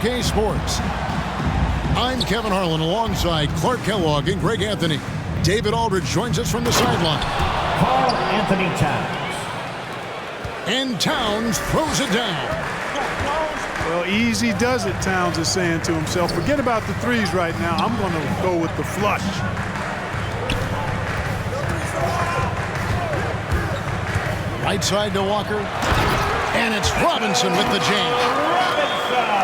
2K Sports. I'm Kevin Harlan alongside Clark Kellogg and Greg Anthony. David Aldridge joins us from the sideline. Karl Anthony Towns. And Towns throws it down. Well, easy does it, Towns is saying to himself. Forget about the threes right now. I'm going to go with the flush. Right side to Walker. And it's Robinson with the jam.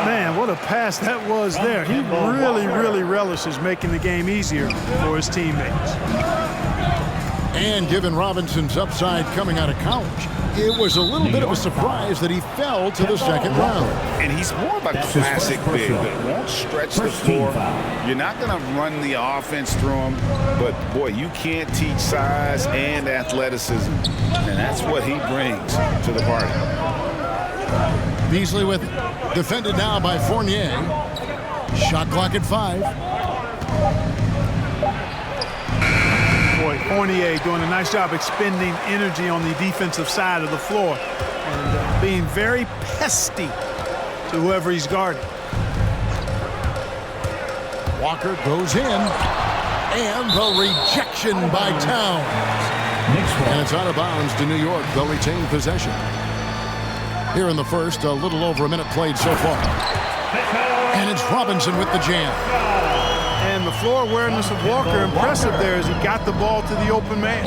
Man, what a pass that was there. He really relishes making the game easier for his teammates. And given Robinson's upside coming out of college, it was a little bit of a surprise that he fell to the second round. And he's more of a classic big that won't stretch the floor. You're not going to run the offense through him, but boy, you can't teach size and athleticism, and that's what he brings to the party. Beasley with it. Defended now by Fournier. Shot clock at 5. Boy, Fournier doing a nice job expending energy on the defensive side of the floor and being very pesky to whoever he's guarding. Walker goes in. And the rejection by Towns. And it's out of bounds to New York. They'll retain possession. Here in the first, a little over a minute played so far. And it's Robinson with the jam. And the floor awareness of Walker impressive there as he got the ball to the open man.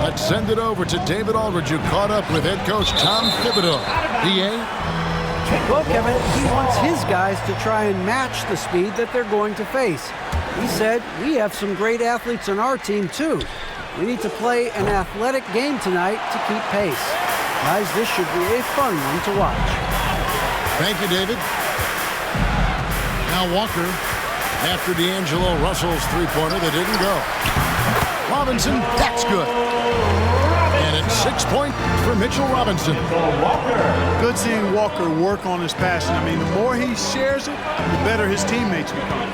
Let's send it over to David Aldridge, who caught up with head coach Tom Thibodeau. DA? Well, Kevin, he wants his guys to try and match the speed that they're going to face. He said, we have some great athletes on our team, too. We need to play an athletic game tonight to keep pace. Guys, this should be a fun one to watch. Thank you, David. Now Walker, after D'Angelo Russell's three-pointer that didn't go. Robinson, that's good. And it's 6 points for Mitchell Robinson. Good seeing Walker work on his passing. I mean, the more he shares it, the better his teammates become.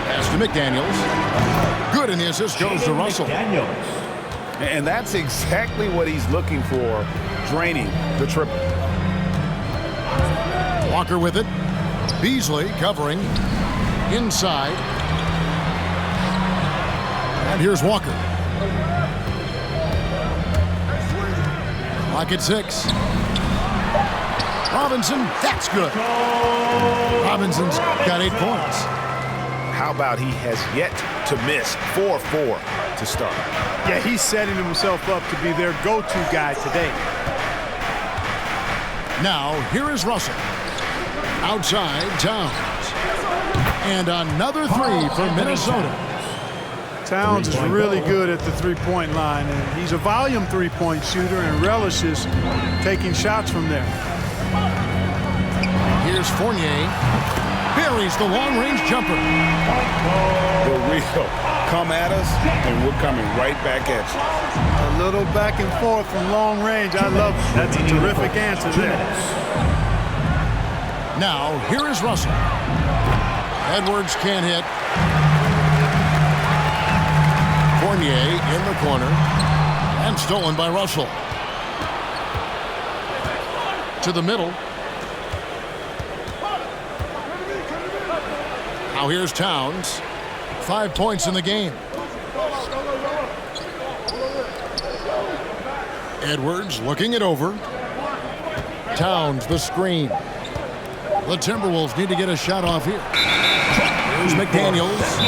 Pass to McDaniels. Good, and the assist goes to Russell. And that's exactly what he's looking for, draining the triple. Walker with it. Beasley covering inside. And here's Walker. Clock at 6. Robinson, that's good. Robinson's got 8 points. How about he has yet to miss 4-4 to start? Yeah, he's setting himself up to be their go-to guy today. Now, here is Russell. Outside, Towns. And another three for Minnesota. Towns is really good at the three-point line, and he's a volume three-point shooter and relishes taking shots from there. Here's Fournier. Buries the long-range jumper. The real come at us, and we're coming right back at you. A little back and forth from long range. I love it. That's a terrific answer there. Now, here is Russell. Edwards can't hit. Fournier in the corner. And stolen by Russell. To the middle. Now here's Towns. 5 points in the game. Edwards looking it over. Towns the screen. The Timberwolves need to get a shot off here. Here's McDaniels.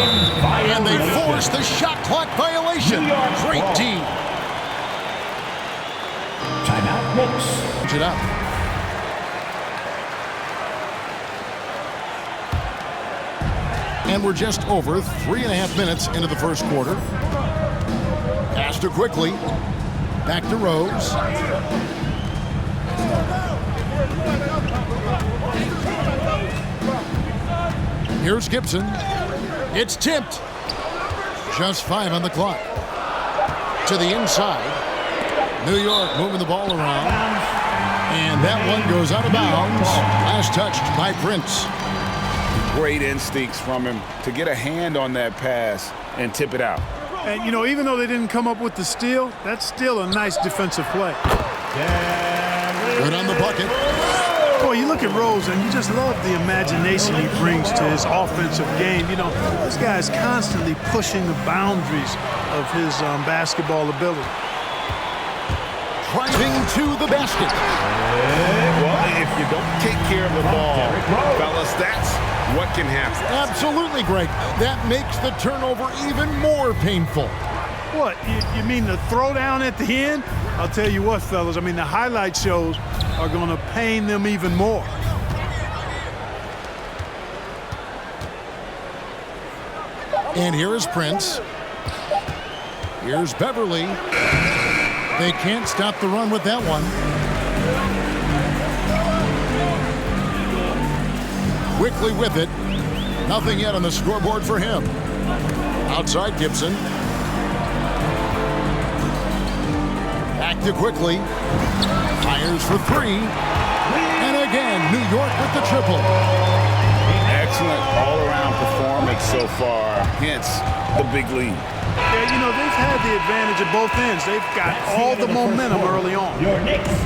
And they force the shot clock violation. Great team. Timeout, Knicks. Change it up. And we're just over 3.5 minutes into the first quarter. Pass to quickly. Back to Rose. Here's Gibson. It's tipped. Just 5 on the clock. To the inside. New York moving the ball around. And that one goes out of bounds. Last touched by Prince. Great instincts from him to get a hand on that pass and tip it out. And, you know, even though they didn't come up with the steal, that's still a nice defensive play. Good on the bucket. Boy, you look at Rose, and you just love the imagination he brings to his offensive game. You know, this guy is constantly pushing the boundaries of his basketball ability. Driving to the basket. Well, if you don't take care of the ball, fellas, that's what can happen. Absolutely, Greg. That makes the turnover even more painful. What, you mean the throwdown at the end? I'll tell you what, fellas, I mean, the highlight shows are going to pain them even more. And here is Prince. Here's Beverly. They can't stop the run with that one. Quickly with it. Nothing yet on the scoreboard for him. Outside Gibson. Back to quickly. Fires for three. And again, New York with the triple. Excellent all-around performance so far, hence the big lead. Yeah, you know, they've had the advantage at both ends. They've got all the momentum early on.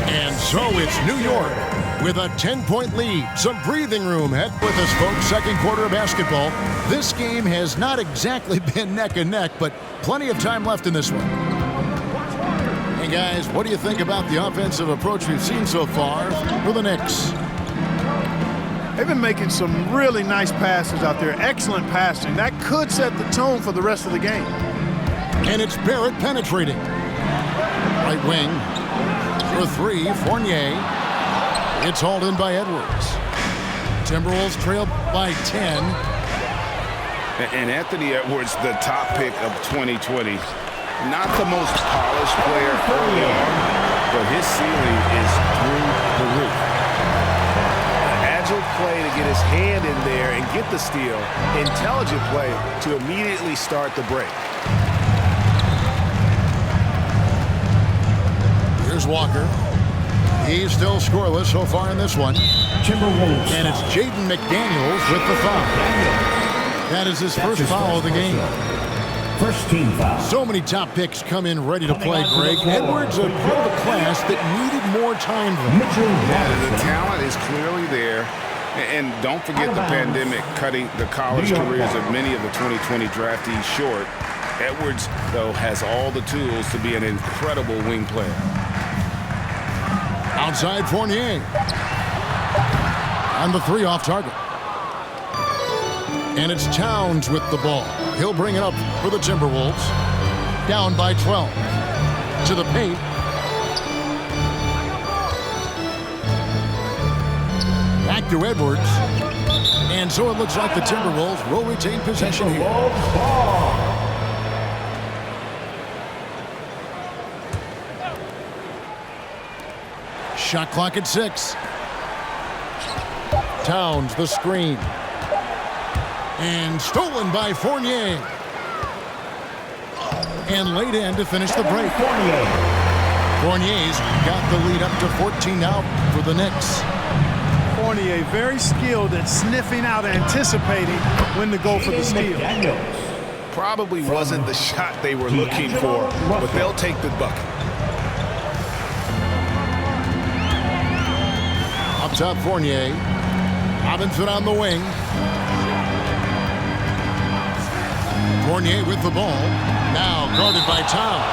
And so it's New York with a 10-point lead. Some breathing room ahead with us, folks. Second quarter of basketball. This game has not exactly been neck and neck, but plenty of time left in this one. Hey, guys, what do you think about the offensive approach we've seen so far for the Knicks? They've been making some really nice passes out there. Excellent passing. That could set the tone for the rest of the game. And it's Barrett penetrating. Right wing for three, Fournier. It's hauled in by Edwards. Timberwolves trail by 10. And Anthony Edwards, the top pick of 2020. Not the most polished player early on, but his ceiling is through the roof. Agile play to get his hand in there and get the steal. Intelligent play to immediately start the break. Here's Walker. He's still scoreless so far in this one. Timberwolves. And it's Jaden McDaniels with the foul. That is his first foul of the game. First team foul. So many top picks come in ready to play, Greg. Edwards, a part of a class that needed more time. The talent is clearly there. And don't forget the pandemic cutting the college careers of many of the 2020 draftees short. Edwards, though, has all the tools to be an incredible wing player. Outside Fournier. On the three off target. And it's Towns with the ball. He'll bring it up for the Timberwolves. Down by 12. To the paint. Back to Edwards. And so it looks like the Timberwolves will retain possession here. Shot clock at 6. Towns the screen. And stolen by Fournier. And laid in to finish the break. Fournier's got the lead up to 14 now for the Knicks. Fournier very skilled at sniffing out, anticipating when to go for the steal. Probably wasn't the shot they were looking for, but they'll take the bucket. Up top, Fournier. Robinson on the wing. Fournier with the ball. Now guarded by Towns.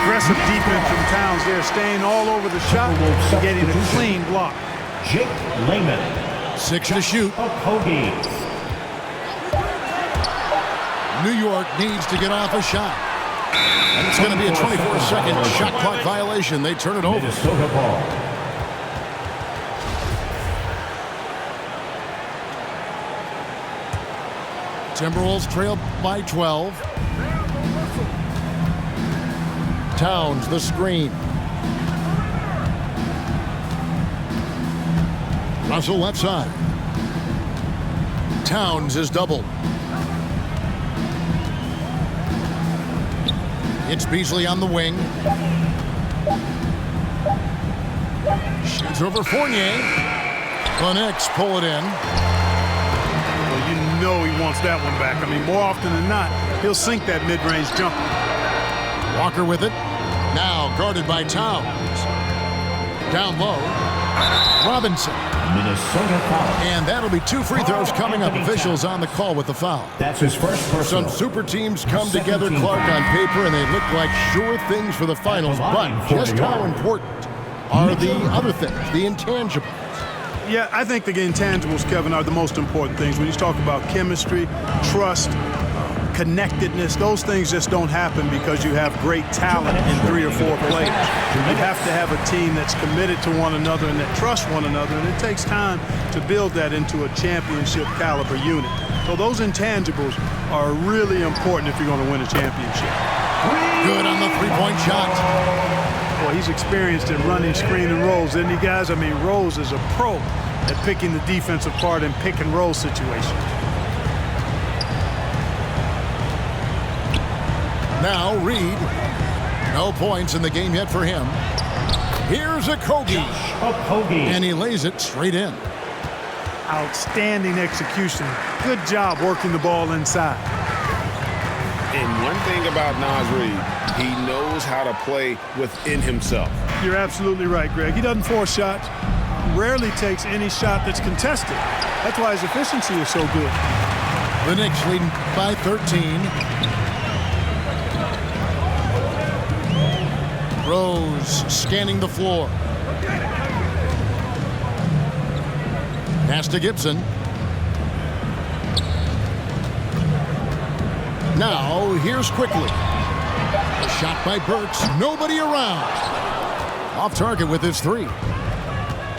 Aggressive defense from Towns there, staying all over the shot and getting a clean block. Jake Layman. 6 to shoot. New York needs to get off a shot. And it's going to be a 24-second shot clock violation. They turn it over. Minnesota ball. Timberwolves trail by 12. Towns the screen. Russell left side. Towns is doubled. It's Beasley on the wing. Shoots over Fournier. The Knicks pull it in. Well, you know he wants that one back. I mean, more often than not, he'll sink that mid-range jumper. Walker with it. Now guarded by Towns. Down low. Robinson. Minnesota foul. And that'll be 2 free throws coming up. Officials on the call with the foul. That's his first personal. Some super teams come together, Clark, on paper, and they look like sure things for the finals. But just how important are the other things, the intangibles? Yeah, I think the intangibles, Kevin, are the most important things. When you talk about chemistry, trust, connectedness, those things just don't happen because you have great talent in 3 or 4 players. You have to have a team that's committed to one another and that trusts one another, and it takes time to build that into a championship caliber unit. So those intangibles are really important if you're going to win a championship. Good on the three-point shot. Boy, he's experienced in running screen and rolls, isn't he, guys? I mean, Rose is a pro at picking the defensive part in pick and roll situations. Now Reed. No points in the game yet for him. Here's a Kogi. And he lays it straight in. Outstanding execution. Good job working the ball inside. And one thing about Naz Reid, he knows how to play within himself. You're absolutely right, Greg. He doesn't force shots. Rarely takes any shot that's contested. That's why his efficiency is so good. The Knicks leading by 13. Rose scanning the floor. Pass to Gibson. Now here's Quickly. A shot by Burks. Nobody around. Off target with his 3.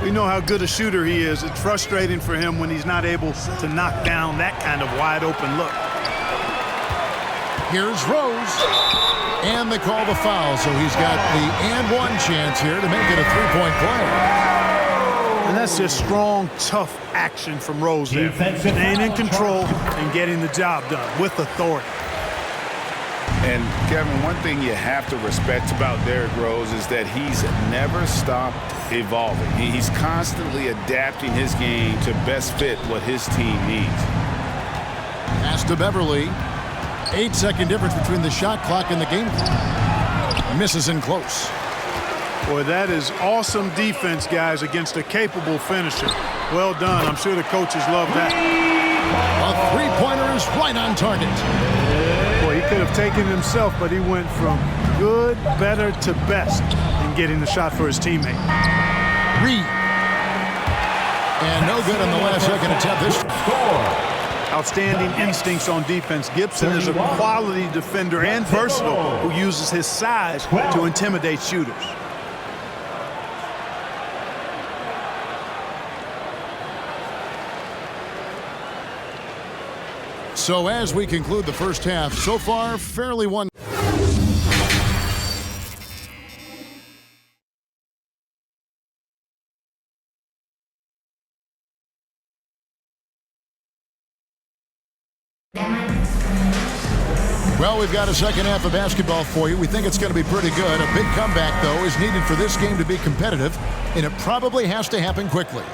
We know how good a shooter he is. It's frustrating for him when he's not able to knock down that kind of wide open look. Here's Rose. And they call the foul, so he's got the and one chance here to make it a 3-point play. And that's just strong, tough action from Rose there. Staying in control and getting the job done with authority. And, Kevin, one thing you have to respect about Derrick Rose is that he's never stopped evolving. He's constantly adapting his game to best fit what his team needs. Pass to Beverly. 8-second difference between the shot clock and the game clock. Misses in close. Boy, that is awesome defense, guys, against a capable finisher. Well done. I'm sure the coaches love that. A three-pointer is right on target. Boy, he could have taken it himself, but he went from good, better to best in getting the shot for his teammate. Reed. And no good on the last second attempt. This score. Outstanding instincts on defense. Gibson is a quality defender and versatile who uses his size to intimidate shooters. So as we conclude the first half, so far fairly one. Well, we've got a second half of basketball for you. We think it's going to be pretty good. A big comeback, though, is needed for this game to be competitive, and it probably has to happen quickly.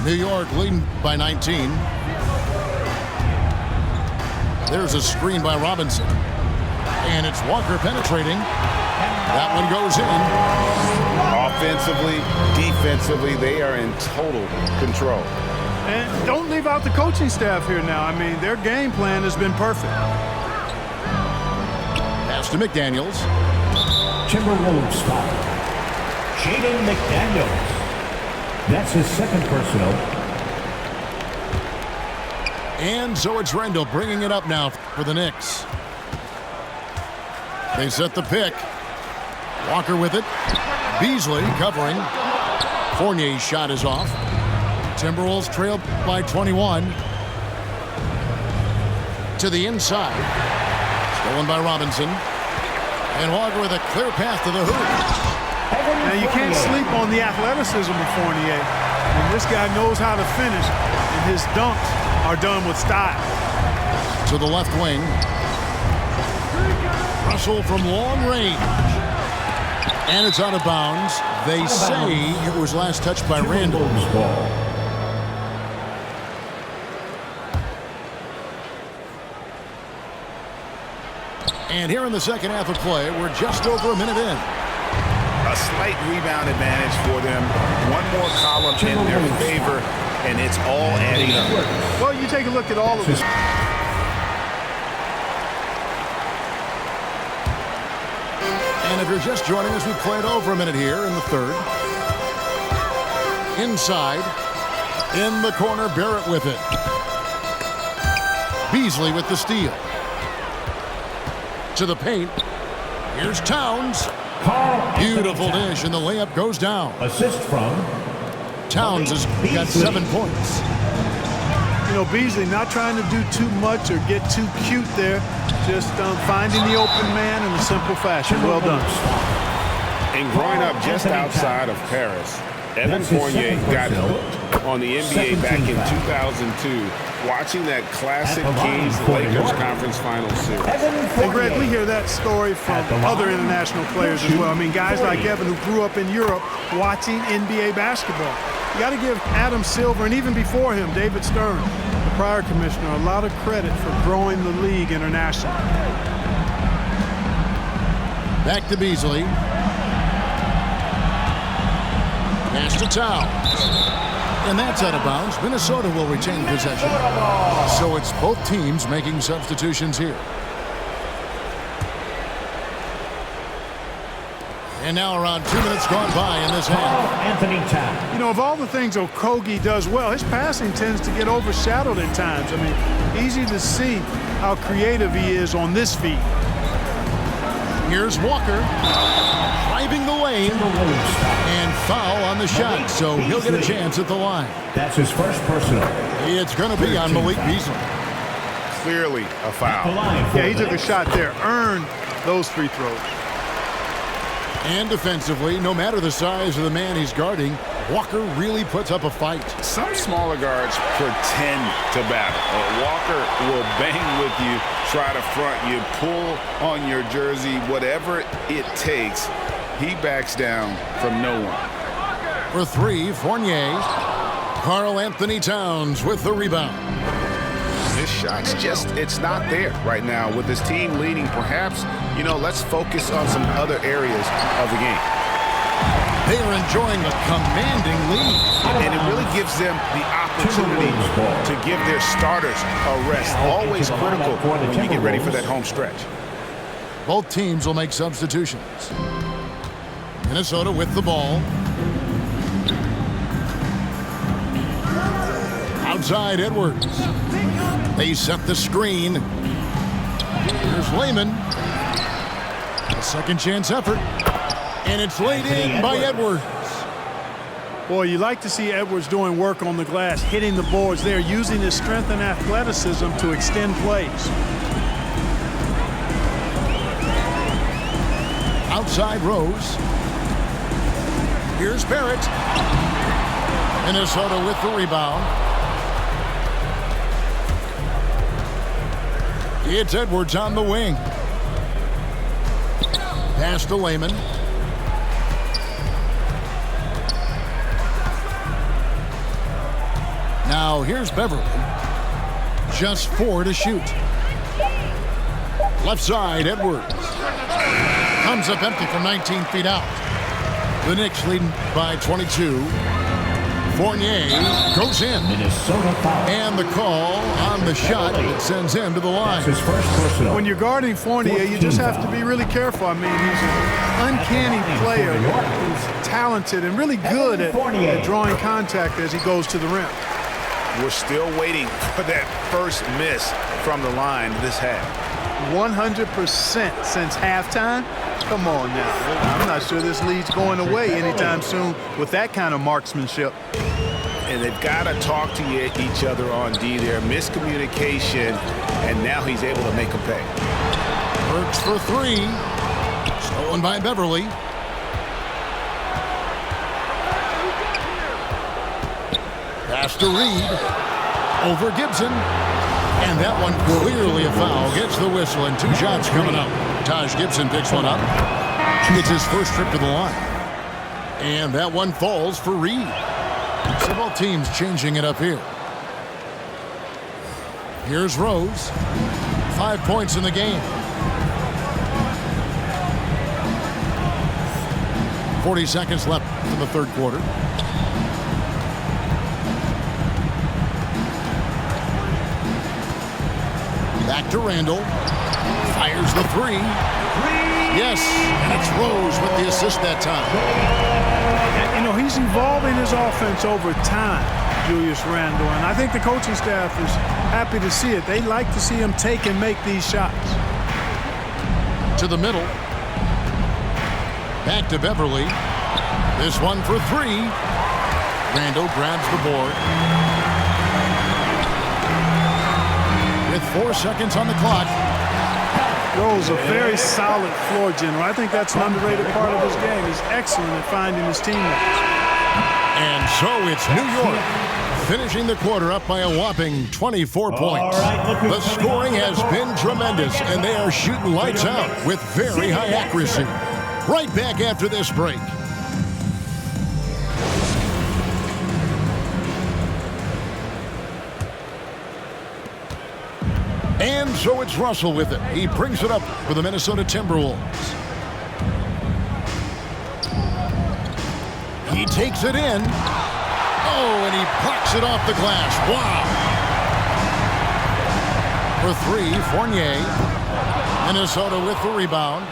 New York leading by 19. There's a screen by Robinson. And it's Walker penetrating. That one goes in. Offensively, defensively, they are in total control. And don't leave out the coaching staff here now. I mean, their game plan has been perfect. Pass to McDaniels. Timberwolves foul. Jaden McDaniels. That's his second personal. And so it's Rendell bringing it up now for the Knicks. They set the pick. Walker with it. Beasley covering. Fournier's shot is off. Timberwolves trail by 21. To the inside. Stolen by Robinson. And Walker with a clear path to the hoop. Now, you can't sleep on the athleticism of Fournier. And this guy knows how to finish, and his dunks are done with style. To the left wing. Russell from long range. And it's out of bounds. They say it was last touched by Randall. And here in the second half of play, we're just over a minute in. A a slight rebound advantage for them. One more column in their favor, and it's all adding up. Well, you take a look at all of this. And if you're just joining us, we played over a minute here in the third. Inside, in the corner, Barrett with it. Beasley with the steal. To the paint. Here's Towns. Beautiful dish, and the layup goes down. Assist from Towns has got 7 points. You know, Beasley not trying to do too much or get too cute there. Just finding the open man in a simple fashion. Well done. And growing up just outside of Paris, Evan Fournier got hooked on the NBA back in 2002, watching that classic Kings-Lakers conference finals series. And Greg, we hear that story from other international players as well. I mean, guys like Evan who grew up in Europe watching NBA basketball. You got to give Adam Silver, and even before him, David Stern, the prior commissioner, a lot of credit for growing the league internationally. Back to Beasley. Pass to Towns. And that's out of bounds. Minnesota will retain possession. So it's both teams making substitutions here. And now around 2 minutes gone by in this half. Anthony Towns. You know, of all the things Okogie does well, his passing tends to get overshadowed at times. I mean, easy to see how creative he is on this feed. Here's Walker. Driving the lane. And foul on the shot, so he'll get a chance at the line. That's his first personal. It's going to be on Malik Beasley. Clearly a foul. Yeah, he took a shot there. Earned those free throws. And defensively, no matter the size of the man he's guarding, Walker really puts up a fight. Some smaller guards pretend to battle. Walker will bang with you, try to front you, pull on your jersey, whatever it takes. He backs down from no one. For three, Fournier. Karl Anthony Towns with the rebound. This shot's just, it's not there right now with his team leading. Perhaps, you know, let's focus on some other areas of the game. They are enjoying a commanding lead. And it really gives them the opportunity to give their starters a rest. Always critical when you get ready for that home stretch. Both teams will make substitutions. Minnesota with the ball. Outside Edwards. They set the screen. Here's Layman. A second chance effort. And it's laid in by Edwards. Boy, you like to see Edwards doing work on the glass, hitting the boards there, using his strength and athleticism to extend plays. Outside Rose. Here's Barrett. Minnesota with the rebound. It's Edwards on the wing. Pass to Layman. Now here's Beverly. Just 4 to shoot. Left side, Edwards. Comes up empty from 19 feet out. The Knicks leading by 22. Fournier goes in. Minnesota foul. And the call on the shot that sends him to the line. His first personal. When you're guarding Fournier, you just have to be really careful. I mean, he's an uncanny player who's talented and really good at drawing contact as he goes to the rim. We're still waiting for that first miss from the line this half. 100% since halftime? Come on now. I'm not sure this lead's going away anytime soon with that kind of marksmanship. And they've got to talk to each other on D there. Miscommunication, and now he's able to make them pay. Works for 3. Stolen by Beverly. Pass to Reed. Over Gibson. And that one clearly a foul. Gets the whistle, and 2 shots coming up. Taj Gibson picks one up. It's his first trip to the line. And that one falls for Reed. So both teams changing it up here. Here's Rose. 5 points in the game. 40 seconds left in the third quarter. Back to Randall. Fires the three. Yes, and it's Rose with the assist that time. You know, he's evolving his offense over time, Julius Randle, and I think the coaching staff is happy to see it. They like to see him take and make these shots. To the middle. Back to Beverly. This one for three. Randall grabs the board. With 4 seconds on the clock. Rose, a very solid floor general. I think that's an underrated part of his game. He's excellent at finding his teammates. And so it's New York finishing the quarter up by a whopping 24 points. The scoring has been tremendous, and they are shooting lights out with very high accuracy. Right back after this break. And so it's Russell with it. He brings it up for the Minnesota Timberwolves. He takes it in. Oh, and he blocks it off the glass. Wow. For three, Fournier. Minnesota with the rebound.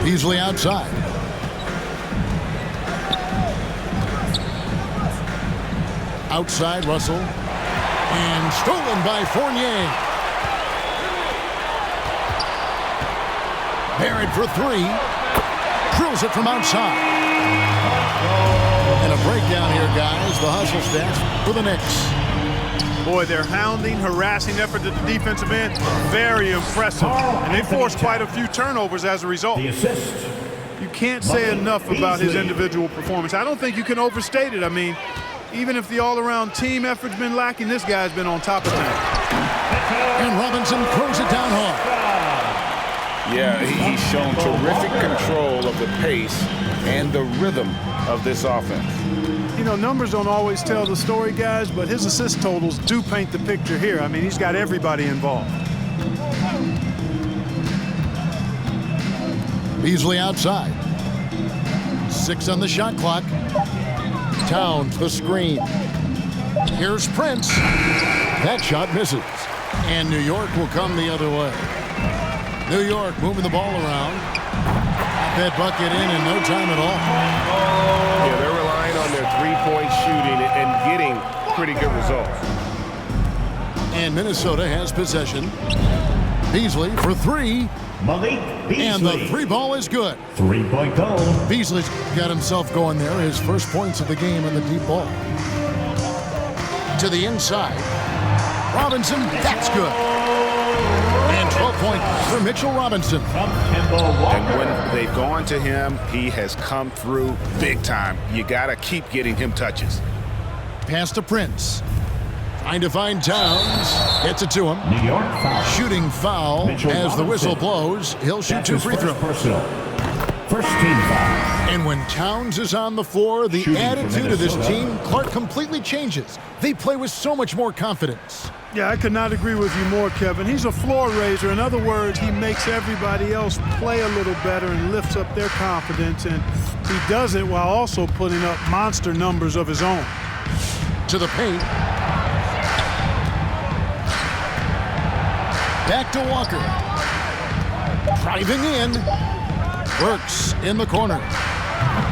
Beasley outside. Outside, Russell. And stolen by Fournier. Barrett for three. Drills it from outside. And a breakdown here, guys. The hustle stats for the Knicks. Boy, their hounding, harassing effort at the defensive end, very impressive. And they forced quite a few turnovers as a result. The assist. You can't say enough about his individual performance. I don't think you can overstate it. I mean, even if the all-around team effort's been lacking, this guy's been on top of things. And Robinson throws it down hard. Yeah, he's shown terrific control of the pace and the rhythm of this offense. You know, numbers don't always tell the story, guys, but his assist totals do paint the picture here. I mean, he's got everybody involved. Beasley outside. 6 on the shot clock. Towns the screen. Here's Prince. That shot misses. And New York will come the other way. New York moving the ball around. Got that bucket in no time at all. Yeah, they're relying on their three-point shooting and getting pretty good results. And Minnesota has possession. Beasley for three. Malik Beasley. And the three ball is good. 3-point goal. Beasley's got himself going there. His first points of the game on the deep ball. To the inside. Robinson, that's good. And 12 points for Mitchell Robinson. And when they've gone to him, he has come through big time. You got to keep getting him touches. Pass to Prince. Trying to find Towns. Gets it to him. New York foul. Shooting foul Mitchell as the whistle Robinson. blows. He'll shoot That's 2 his free throws. Personal. First team foul. And when Towns is on the floor, the Shooting for attitude of this Minnesota. team, Clark, completely changes. They play with so much more confidence. Yeah, I could not agree with you more, Kevin. He's a floor raiser. In other words, he makes everybody else play a little better and lifts up their confidence. And he does it while also putting up monster numbers of his own. To the paint. Back to Walker. Driving in. Works in the corner.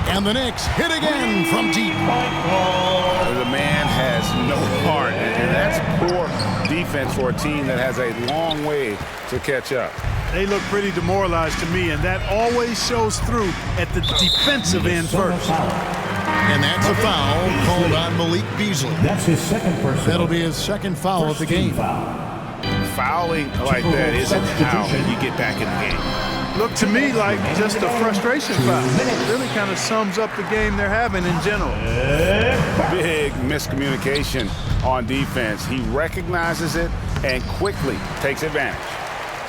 And the Knicks hit again from deep. The man has no heart, and that's poor defense for a team that has a long way to catch up. They look pretty demoralized to me, and that always shows through at the defensive end first. And that's a foul called on Malik Beasley. That's his second personal. That'll be his second foul of the game. Fouling like that isn't how you get back in the game. Looked to me like just a frustration foul. It really kind of sums up the game they're having in general. Big miscommunication on defense. He recognizes it and quickly takes advantage.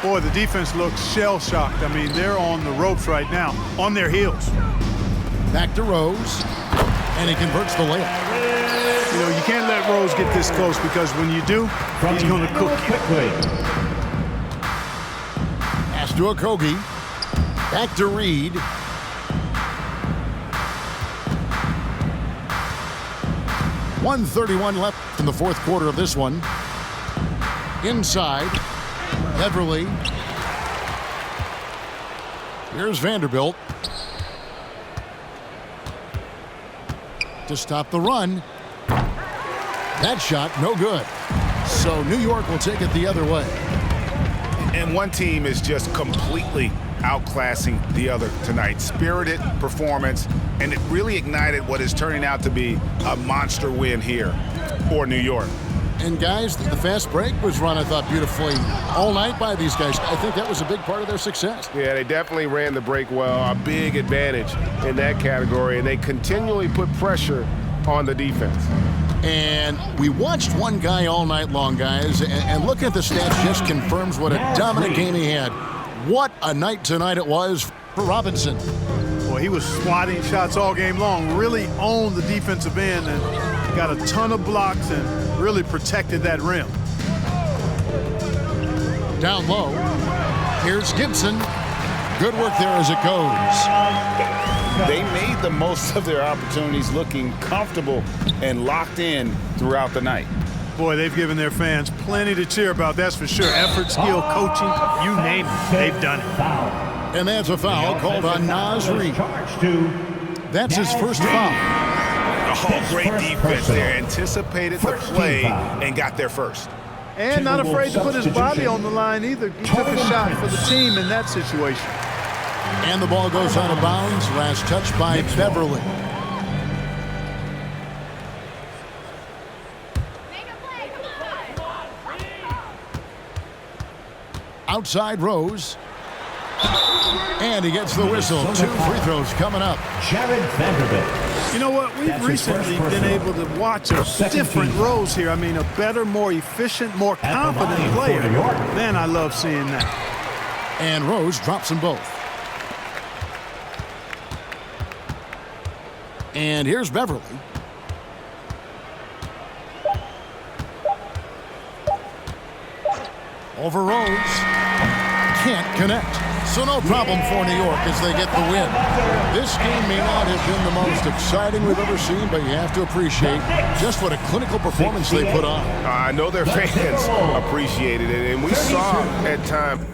Boy, the defense looks shell-shocked. I mean, they're on the ropes right now, on their heels. Back to Rose. And he converts the layup. You know, you can't let Rose get this close because when you do, he's going to cook you. Pass to Okogie. Back to Reed. .131 left in the fourth quarter of this one. Inside, Beverly. Here's Vanderbilt to stop the run. That shot, no good. So New York will take it the other way. And one team is just completely outclassing the other tonight. Spirited performance, and it really ignited what is turning out to be a monster win here for New York. And guys, the fast break was run, I thought, beautifully all night by these guys. I think that was a big part of their success. Yeah, they definitely ran the break well. A big advantage in that category, and they continually put pressure on the defense. And we watched one guy all night long, guys, and looking at the stats just confirms what a dominant game he had. What a night tonight it was for Robinson. Well, he was swatting shots all game long, really owned the defensive end and got a ton of blocks and really protected that rim. Down low, here's Gibson. Good work there as it goes. They made the most of their opportunities, looking comfortable and locked in throughout the night. Boy, they've given their fans plenty to cheer about, that's for sure. Effort, skill, coaching, you name it, they've done it. And that's a foul called on Naz Reid. That's his first foul. Oh, great defense there. Anticipated the play and got there first. And not afraid to put his body on the line either. He took a shot for the team in that situation. And the ball goes out of bounds. Last touch by Beverly. Outside Rose. And he gets the whistle. 2 free throws coming up. Jared Vanderbilt. You know what? We've recently been able to watch a different Rose here. I mean, a better, more efficient, more confident player. Man, I love seeing that. And Rose drops them both. And here's Beverly. Over Rose. Can't connect. So no problem for New York as they get the win. This game may not have been the most exciting we've ever seen, but you have to appreciate just what a clinical performance they put on. I know their fans appreciated it, and we saw at times